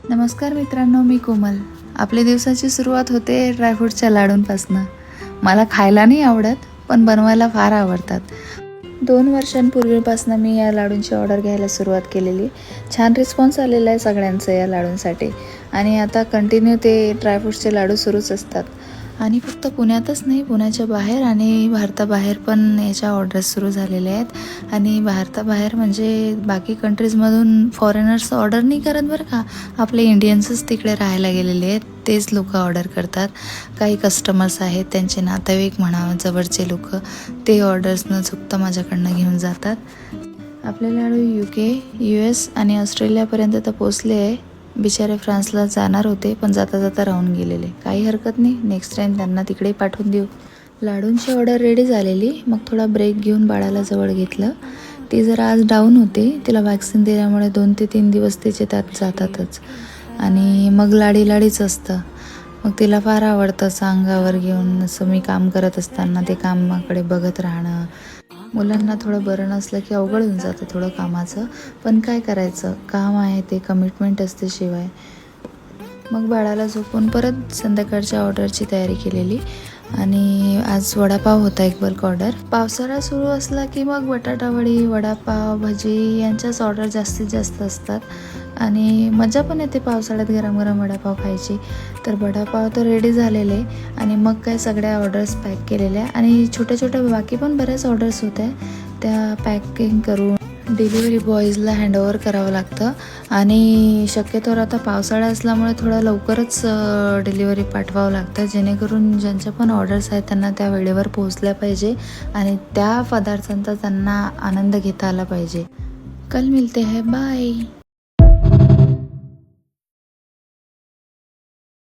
नमस्कार मित्रांनो, मी कोमल. आपल्या दिवसाची सुरुवात होते ड्रायफ्रूटच्या लाडूंपासनं. मला खायला नाही आवडत, पण बनवायला फार आवडतात. 2 वर्षांपूर्वीपासून मी या लाडूंची ऑर्डर घ्यायला सुरुवात केलेली. छान रिस्पॉन्स आलेला आहे सगळ्यांचं या लाडूंसाठी आणि आता कंटिन्यू ते ड्रायफ्रूटचे लाडू सुरूच असतात. आणि फक्त पुण्यातच नाही, पुण्याच्या बाहेर आणि भारताबाहेर पण याच्या ऑर्डर्स सुरू झालेल्या आहेत. आणि भारताबाहेर म्हणजे बाकी कंट्रीजमधून फॉरेनर्स ऑर्डर नाही करत बरं का, आपले इंडियन्सच तिकडे राहायला गेलेले आहेत, तेच लोक ऑर्डर करतात. काही कस्टमर्स आहेत, त्यांचे नातेवाईक म्हणा, जवळचे लोक, ते ऑर्डर्स न चुकता माझ्याकडनं घेऊन जातात. आपले लाडू UK, US आणि ऑस्ट्रेलियापर्यंत तर पोचले आहे. बिचारे फ्रान्सला जाणार होते, पण जाता जाता राहून गेलेले. काही हरकत नाही, नेक्स्ट टाईम त्यांना तिकडे पाठवून देऊ. लाडूंची ऑर्डर रेडी झालेली. मग थोडा ब्रेक घेऊन बाळाला जवळ घेतलं. ती जरा आज डाऊन होती. तिला वॅक्सिन दिल्यामुळे 2 ते 3 दिवस तिचे त्यात जातातच. आणि मग लाडीच असतं. मग तिला फार आवडतं असं अंगावर घेऊन असं मी काम करत असताना ते कामाकडे बघत राहणं. मुलांना थोडं बरं नसलं की अवघड होऊन जातं थोडं कामाचं, पण काय करायचं, काम आहे ते, कमिटमेंट असते शिवाय. मग बाळाला झोपून परत संध्याकाळच्या ऑर्डरची तयारी केलेली. आणि आज वडापाव होता एक बल्क ऑर्डर. पावसाळा सुरू असला की मग बटाटावडी, वडापाव, भजी यांच्याच ऑर्डर जास्तीत जास्त असतात. आणि मजा पण येते पावसाळ्यात गरम गरम वडापाव खायची. तर वडापाव तर रेडी झालेले आणि मग काय सगळ्या ऑर्डर्स पॅक केलेल्या आणि छोट्या छोट्या बाकी पण बऱ्याच ऑर्डर्स होत्या, त्या पॅकिंग करून डिलिव्हरी बॉईजला हँडओव्हर करावं लागतं. आणि शक्यतोवर आता पावसाळा असल्यामुळे थोडं लवकरच डिलिव्हरी पाठवावं लागतं, जेणेकरून ज्यांच्या पण ऑर्डर्स आहेत त्यांना त्या वेळेवर पोहोचल्या पाहिजे आणि त्या पदार्थांचा त्यांना आनंद घेता आला पाहिजे. कल मिलते हैं, बाय.